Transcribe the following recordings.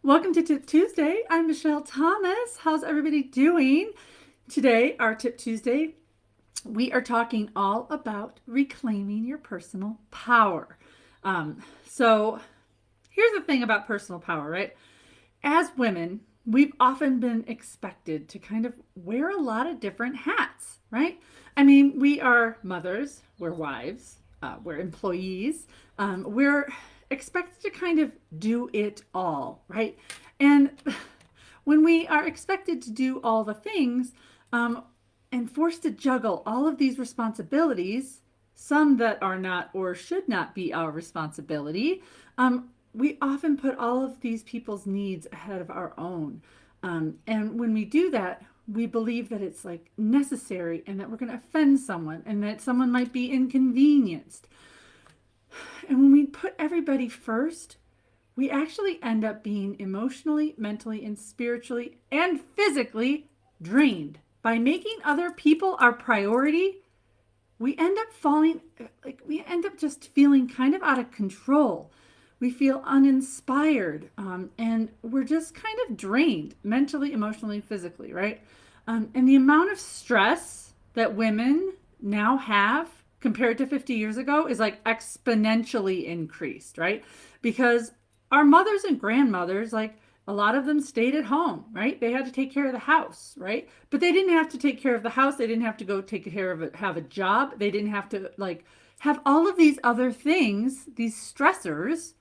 Welcome to Tip Tuesday. I'm Michelle Thomas. How's everybody doing? Today, our Tip Tuesday, we are talking all about reclaiming your personal power. So, here's the thing about personal power, right? As women, we've often been expected to kind of wear a lot of different hats, right? I mean, we are mothers, we're wives, we're employees, we're expected to kind of do it all, right? And when we are expected to do all the things and forced to juggle all of these responsibilities, some that are not or should not be our responsibility, we often put all of these people's needs ahead of our own. And when we do that, we believe that it's like necessary and that we're going to offend someone and that someone might be inconvenienced. And when we put everybody first, we actually end up being emotionally, mentally, and spiritually and physically drained. By making other people our priority, we end up just feeling kind of out of control. We feel uninspired, and we're just kind of drained mentally, emotionally, physically, right? And the amount of stress that women now have compared to 50 years ago is like exponentially increased, right? Because our mothers and grandmothers, like a lot of them stayed at home, right? They had to take care of the house, right? But they didn't have to take care of the house. They didn't have to go take care of it, have a job. They didn't have to like have all of these other things, these stressors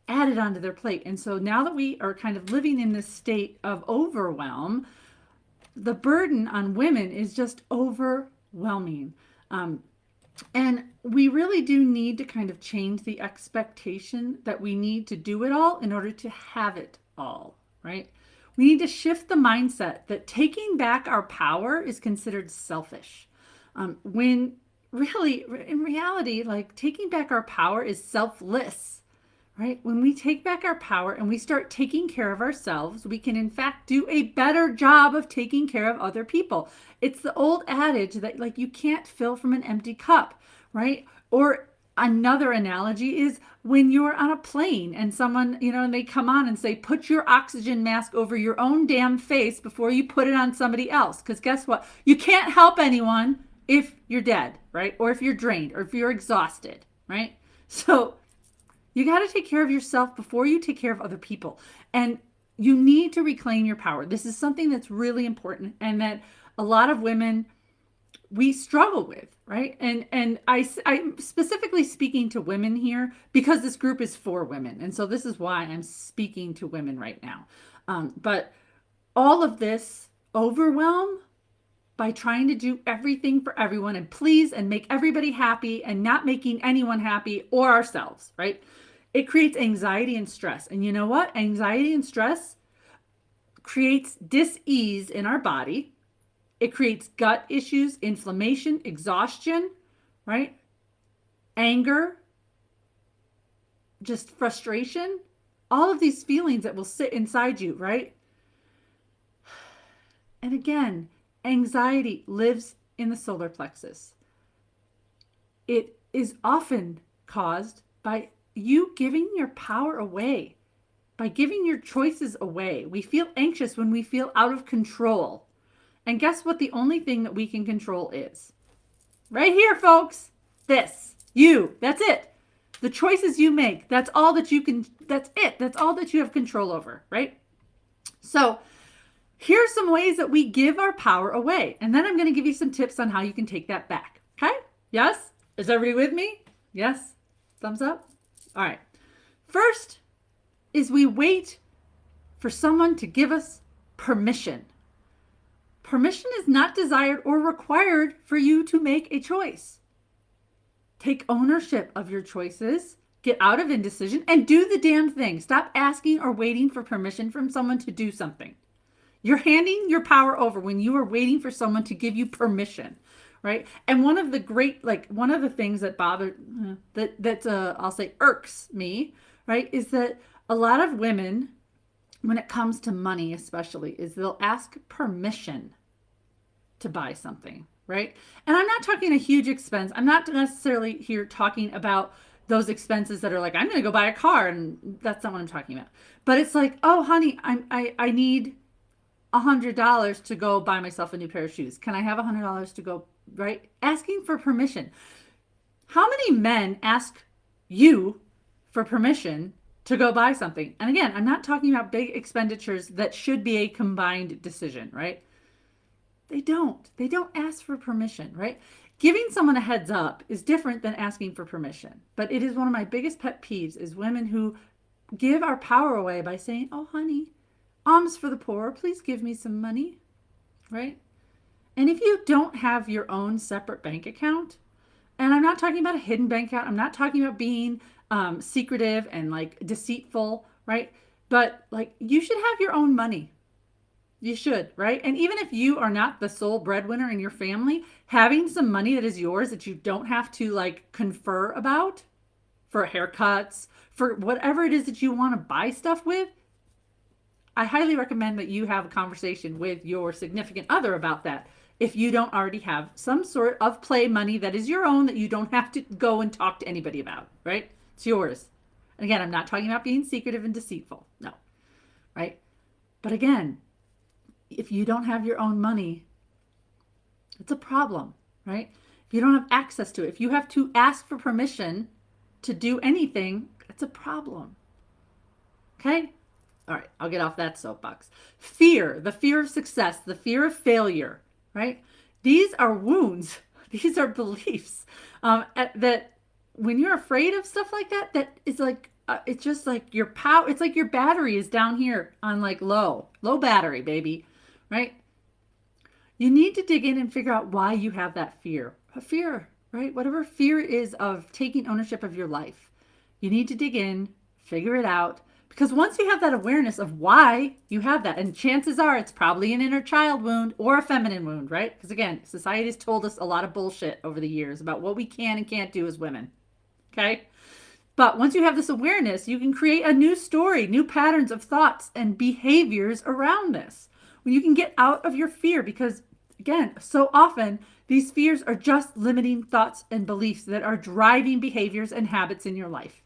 added onto their plate. And so now that we are kind of living in this state of overwhelm, the burden on women is just overwhelming. And we really do need to kind of change the expectation that we need to do it all in order to have it all, right? We need to shift the mindset that taking back our power is considered selfish. When really, in reality, like taking back our power is selfless, right? When we take back our power and we start taking care of ourselves, we can in fact do a better job of taking care of other people. It's the old adage that like you can't fill from an empty cup, right? Or another analogy is when you're on a plane and someone, and they come on and say, put your oxygen mask over your own damn face before you put it on somebody else. Because guess what? You can't help anyone if you're dead, right? Or if you're drained or if you're exhausted, right? So you got to take care of yourself before you take care of other people. And you need to reclaim your power. This is something that's really important and that a lot of women we struggle with, right? And I'm specifically speaking to women here because this group is for women. And so this is why I'm speaking to women right now. But all of this overwhelm by trying to do everything for everyone and please and make everybody happy and not making anyone happy or ourselves, right? It creates anxiety and stress. And you know what? Anxiety and stress creates dis-ease in our body. It creates gut issues, inflammation, exhaustion, right? Anger, just frustration, all of these feelings that will sit inside you, right? And again, anxiety lives in the solar plexus. It is often caused by you giving your power away, by giving your choices away. We feel anxious when we feel out of control. And guess what? The only thing that we can control is right here, folks. This, you, that's it. The choices you make, that's all that you can, that's it. That's all that you have control over, right? So here's some ways that we give our power away. And then I'm going to give you some tips on how you can take that back. Okay? Yes? Is everybody with me? Yes? Thumbs up? All right. First is we wait for someone to give us permission. Permission is not desired or required for you to make a choice. Take ownership of your choices, get out of indecision, and do the damn thing. Stop asking or waiting for permission from someone to do something. You're handing your power over when you are waiting for someone to give you permission, right? And one of the things that I'll say irks me, right, is that a lot of women, when it comes to money especially, is they'll ask permission to buy something, right? And I'm not talking a huge expense. I'm not necessarily here talking about those expenses that are like, I'm going to go buy a car. And that's not what I'm talking about. But it's like, oh, honey, I need $100 to go buy myself a new pair of shoes. Can I have $100 to go, right? Asking for permission. How many men ask you for permission to go buy something? And again, I'm not talking about big expenditures that should be a combined decision, right? They don't ask for permission, right? Giving someone a heads up is different than asking for permission. But it is one of my biggest pet peeves is women who give our power away by saying, oh, honey, alms for the poor, please give me some money, right? And if you don't have your own separate bank account, and I'm not talking about a hidden bank account, I'm not talking about being secretive and like deceitful, right? But like you should have your own money. You should, right? And even if you are not the sole breadwinner in your family, having some money that is yours that you don't have to like confer about for haircuts, for whatever it is that you want to buy stuff with, I highly recommend that you have a conversation with your significant other about that. If you don't already have some sort of play money that is your own that you don't have to go and talk to anybody about, right? It's yours. And again, I'm not talking about being secretive and deceitful. No, right? But again, if you don't have your own money, it's a problem, right? If you don't have access to it, if you have to ask for permission to do anything, it's a problem. Okay? All right, I'll get off that soapbox. Fear, the fear of success, the fear of failure, right? These are wounds. These are beliefs that when you're afraid of stuff like that, that is like, it's just like your power. It's like your battery is down here on like low battery, baby, right? You need to dig in and figure out why you have that fear. A fear, right? Whatever fear is of taking ownership of your life, you need to dig in, figure it out. Because once you have that awareness of why you have that, and chances are it's probably an inner child wound or a feminine wound, right? Because again, society has told us a lot of bullshit over the years about what we can and can't do as women, okay? But once you have this awareness, you can create a new story, new patterns of thoughts and behaviors around this. When you can get out of your fear, because again, so often these fears are just limiting thoughts and beliefs that are driving behaviors and habits in your life,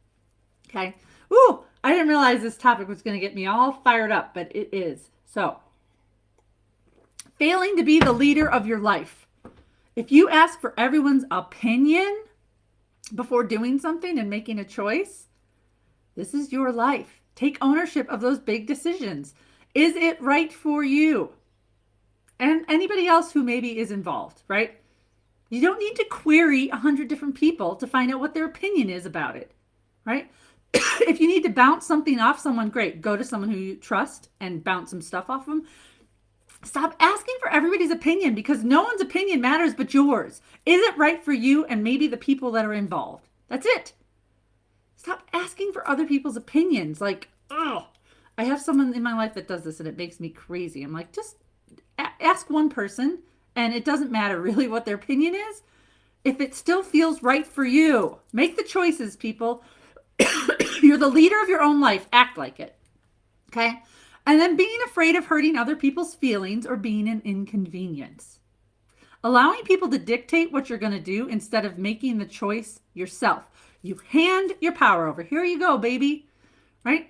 okay? Ooh, I didn't realize this topic was going to get me all fired up, but it is. So, failing to be the leader of your life. If you ask for everyone's opinion before doing something and making a choice, this is your life. Take ownership of those big decisions. Is it right for you? And anybody else who maybe is involved, right? You don't need to query 100 different people to find out what their opinion is about it, right? If you need to bounce something off someone, great. Go to someone who you trust and bounce some stuff off them. Stop asking for everybody's opinion because no one's opinion matters but yours. Is it right for you and maybe the people that are involved? That's it. Stop asking for other people's opinions. Like, oh, I have someone in my life that does this and it makes me crazy. I'm like, just ask one person and it doesn't matter really what their opinion is. If it still feels right for you, make the choices, people. You're the leader of your own life. Act like it. Okay? And then being afraid of hurting other people's feelings or being an inconvenience. Allowing people to dictate what you're going to do instead of making the choice yourself. You hand your power over. Here you go, baby. Right?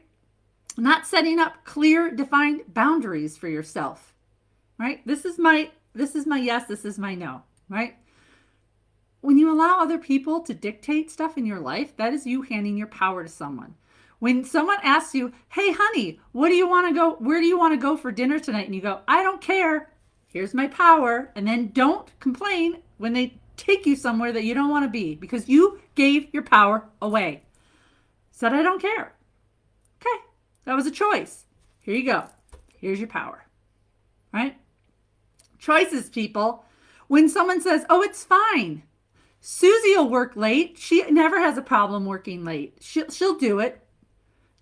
Not setting up clear, defined boundaries for yourself. Right? This is my yes, this is my no. Right? When you allow other people to dictate stuff in your life, that is you handing your power to someone. When someone asks you, hey, honey, where do you want to go for dinner tonight? And you go, I don't care. Here's my power. And then don't complain when they take you somewhere that you don't want to be because you gave your power away. Said, I don't care. Okay. That was a choice. Here you go. Here's your power. Right? Choices, people. When someone says, oh, it's fine. Susie will work late. She never has a problem working late. She'll do it.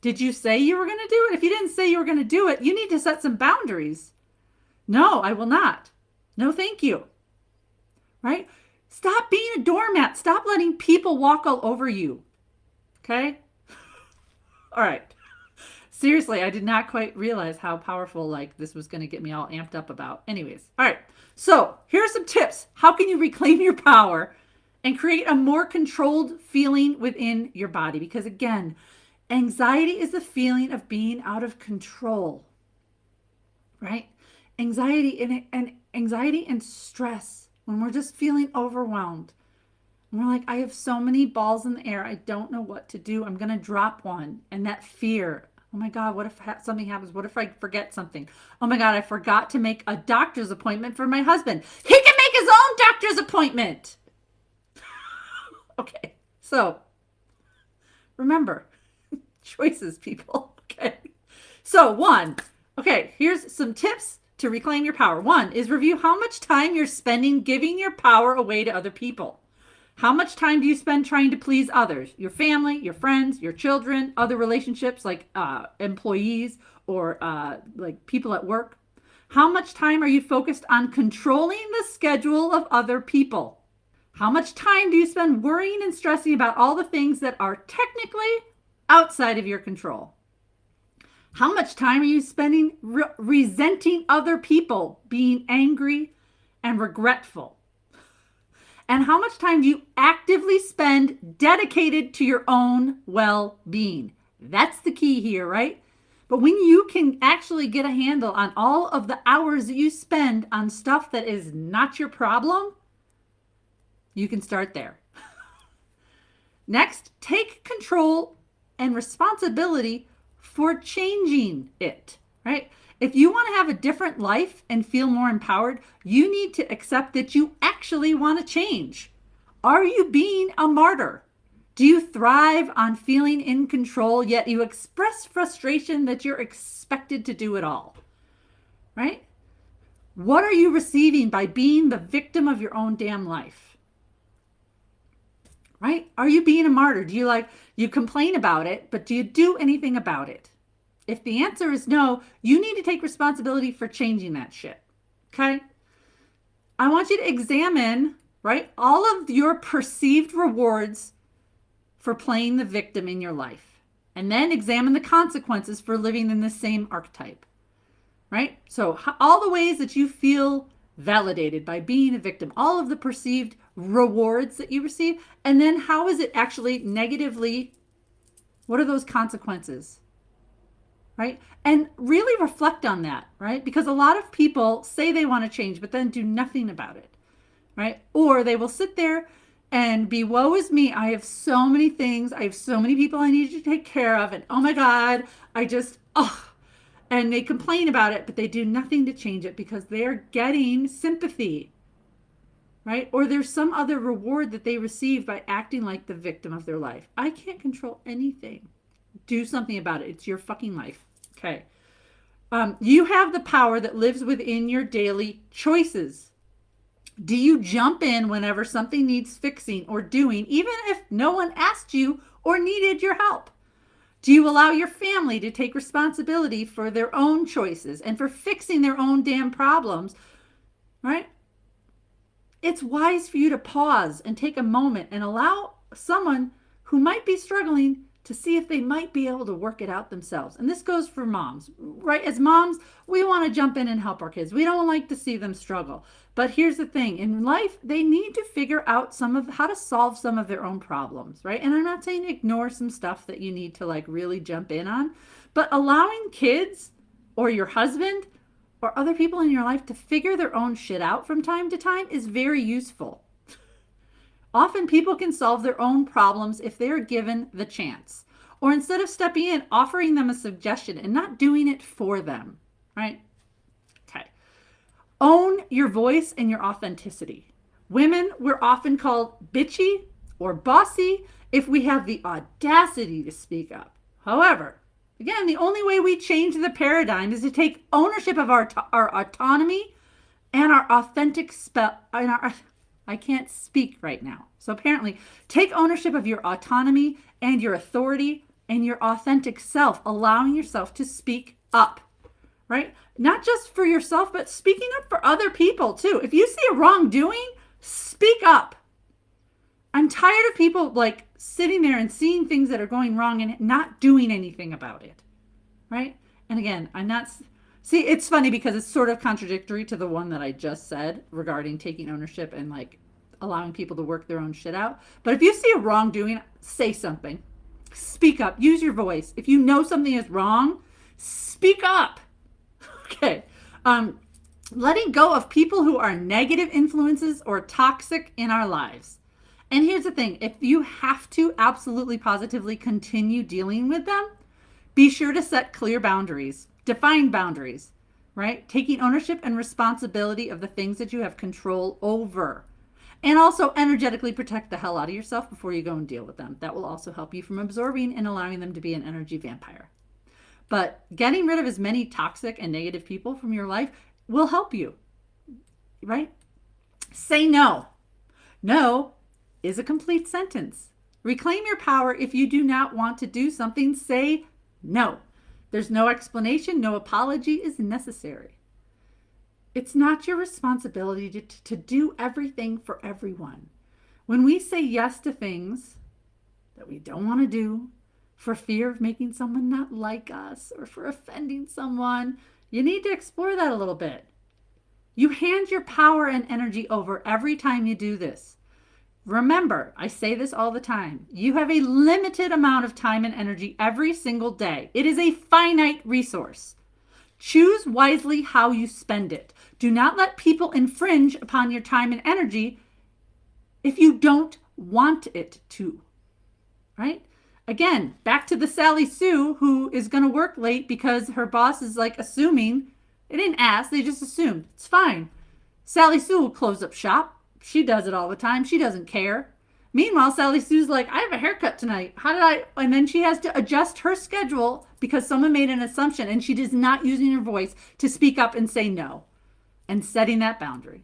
Did you say you were going to do it? If you didn't say you were going to do it, you need to set some boundaries. No, I will not. No, thank you. Right? Stop being a doormat. Stop letting people walk all over you. Okay? All right. Seriously, I did not quite realize how powerful like this was going to get me all amped up about. Anyways. All right. So here are some tips. How can you reclaim your power and create a more controlled feeling within your body. Because again, anxiety is the feeling of being out of control, right? Anxiety and stress, when we're just feeling overwhelmed. And we're like, I have so many balls in the air. I don't know what to do. I'm going to drop one. And that fear, oh my God, what if something happens? What if I forget something? Oh my God, I forgot to make a doctor's appointment for my husband. He can make his own doctor's appointment. Okay, so remember, choices, people. Okay, so here's some tips to reclaim your power. One is review how much time you're spending giving your power away to other people. How much time do you spend trying to please others? Your family, your friends, your children, other relationships like employees or like people at work? How much time are you focused on controlling the schedule of other people? How much time do you spend worrying and stressing about all the things that are technically outside of your control? How much time are you spending resenting other people, being angry and regretful? And how much time do you actively spend dedicated to your own well-being? That's the key here, right? But when you can actually get a handle on all of the hours that you spend on stuff that is not your problem, you can start there. Next, take control and responsibility for changing it, right? If you want to have a different life and feel more empowered, you need to accept that you actually want to change. Are you being a martyr? Do you thrive on feeling in control, yet you express frustration that you're expected to do it all, right? What are you receiving by being the victim of your own damn life? Right? Are you being a martyr? Do you complain about it, but do you do anything about it? If the answer is no, you need to take responsibility for changing that shit. Okay? I want you to examine, right, all of your perceived rewards for playing the victim in your life. And then examine the consequences for living in the same archetype. Right? So all the ways that you feel validated by being a victim, all of the perceived rewards that you receive, and then how is it actually negatively, what are those consequences, right? And really reflect on that, right? Because a lot of people say they want to change, but then do nothing about it, right? Or they will sit there and be, woe is me, I have so many things, I have so many people I need to take care of, and oh my God, and they complain about it, but they do nothing to change it because they're getting sympathy, right? Or there's some other reward that they receive by acting like the victim of their life. I can't control anything. Do something about it. It's your fucking life. Okay. You have the power that lives within your daily choices. Do you jump in whenever something needs fixing or doing, even if no one asked you or needed your help? Do you allow your family to take responsibility for their own choices and for fixing their own damn problems, right? It's wise for you to pause and take a moment and allow someone who might be struggling to see if they might be able to work it out themselves. And this goes for moms, right? As moms, we want to jump in and help our kids. We don't like to see them struggle. But here's the thing, in life, they need to figure out how to solve some of their own problems, right? And I'm not saying ignore some stuff that you need to like really jump in on, but allowing kids or your husband or other people in your life to figure their own shit out from time to time is very useful. Often people can solve their own problems if they are given the chance. Or instead of stepping in, offering them a suggestion and not doing it for them, right? Okay. Own your voice and your authenticity. Women, we're often called bitchy or bossy if we have the audacity to speak up. However, again, the only way we change the paradigm is to take ownership of our autonomy and our authentic I can't speak right now. So apparently, take ownership of your autonomy and your authority and your authentic self, allowing yourself to speak up, right? Not just for yourself, but speaking up for other people too. If you see a wrongdoing, speak up. I'm tired of people like sitting there and seeing things that are going wrong and not doing anything about it, right? And again, see, it's funny because it's sort of contradictory to the one that I just said regarding taking ownership and like allowing people to work their own shit out. But if you see a wrongdoing, say something. Speak up. Use your voice. If you know something is wrong, speak up. Okay. Letting go of people who are negative influences or toxic in our lives. And here's the thing, if you have to absolutely positively continue dealing with them, be sure to set clear boundaries, define boundaries, right? Taking ownership and responsibility of the things that you have control over. And also energetically protect the hell out of yourself before you go and deal with them. That will also help you from absorbing and allowing them to be an energy vampire. But getting rid of as many toxic and negative people from your life will help you, right? Say no. No is a complete sentence. Reclaim your power. If you do not want to do something, say no. There's no explanation, no apology is necessary. It's not your responsibility to do everything for everyone. When we say yes to things that we don't want to do for fear of making someone not like us or for offending someone, you need to explore that a little bit. You hand your power and energy over every time you do this. Remember, I say this all the time. You have a limited amount of time and energy every single day. It is a finite resource. Choose wisely how you spend it. Do not let people infringe upon your time and energy if you don't want it to, right? Again, back to the Sally Sue who is going to work late because her boss is like assuming. They didn't ask, they just assumed. It's fine. Sally Sue will close up shop. She does it all the time. She doesn't care. Meanwhile, Sally Sue's like, I have a haircut tonight. And then she has to adjust her schedule because someone made an assumption and she is not using her voice to speak up and say no and setting that boundary.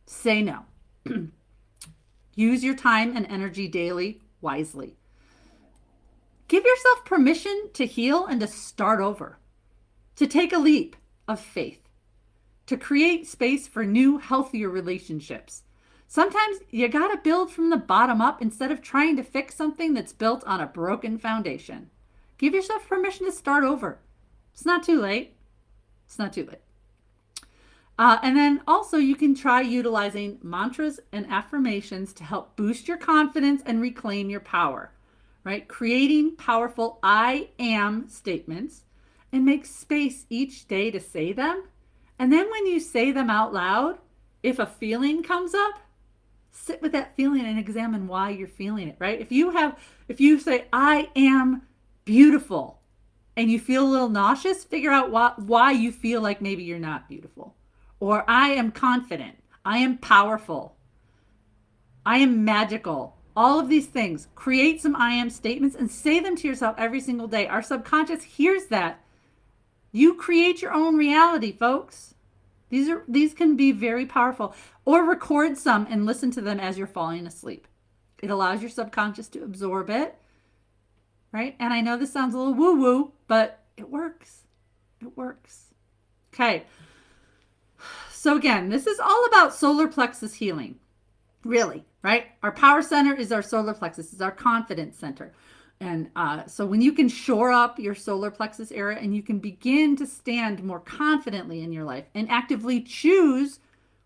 Say no. Use your time and energy daily wisely. Give yourself permission to heal and to start over, to take a leap of faith, to create space for new, healthier relationships. Sometimes you got to build from the bottom up instead of trying to fix something that's built on a broken foundation. Give yourself permission to start over. It's not too late. It's not too late. And then also you can try utilizing mantras and affirmations to help boost your confidence and reclaim your power, right? Creating powerful I am statements and make space each day to say them. And then when you say them out loud, if a feeling comes up, sit with that feeling and examine why you're feeling it, right? If you say, I am beautiful, and you feel a little nauseous, figure out why you feel like maybe you're not beautiful. Or I am confident. I am powerful. I am magical. All of these things. Create some I am statements and say them to yourself every single day. Our subconscious hears that. You create your own reality, folks. These can be very powerful. Or record some and listen to them as you're falling asleep. It allows your subconscious to absorb it, right? And I know this sounds a little woo-woo, but it works. It works. Okay. So again, this is all about solar plexus healing, really, right? Our power center is our solar plexus, is our confidence center. And so when you can shore up your solar plexus area and you can begin to stand more confidently in your life and actively choose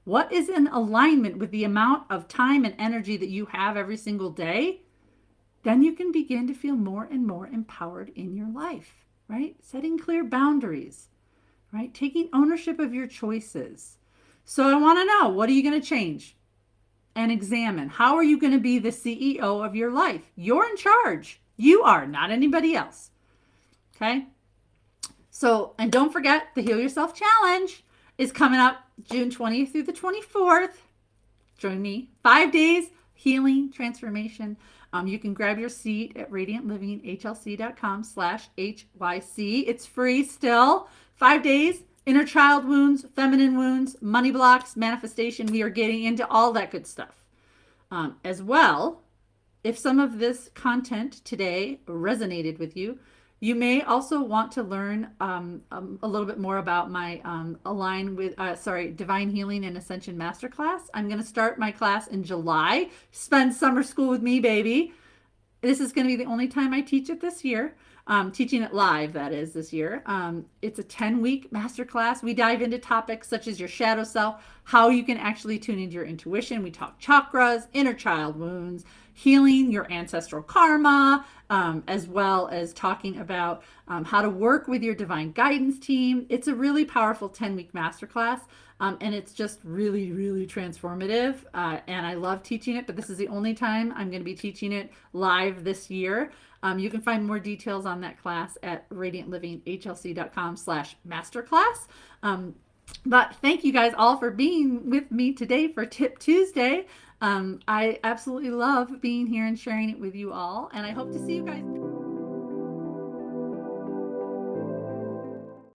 what is in alignment with the amount of time and energy that you have every single day, then you can begin to feel more and more empowered in your life, right? Setting clear boundaries, right? Taking ownership of your choices. So I want to know, what are you going to change? And examine, how are you going to be the CEO of your life? You're in charge. You are, not anybody else. Okay? So, and don't forget, the Heal Yourself Challenge is coming up June 20th through the 24th. Join me. 5 days, healing, transformation. You can grab your seat at radiantlivinghlc.com/HYC. It's free still. 5 days, inner child wounds, feminine wounds, money blocks, manifestation. We are getting into all that good stuff. As well, if some of this content today resonated with you, you may also want to learn a little bit more about my Divine Healing and Ascension Masterclass. I'm going to start my class in July. Spend summer school with me, baby. This is going to be the only time I teach it this year. teaching it live, that is, this year. It's a 10-week masterclass. We dive into topics such as your shadow self, how you can actually tune into your intuition. We talk chakras, inner child wounds, healing your ancestral karma, as well as talking about how to work with your divine guidance team. It's a really powerful 10-week masterclass. And it's just really, really transformative. And I love teaching it, but this is the only time I'm going to be teaching it live this year. You can find more details on that class at radiantlivinghlc.com/masterclass. But thank you guys all for being with me today for Tip Tuesday. I absolutely love being here and sharing it with you all. And I hope to see you guys.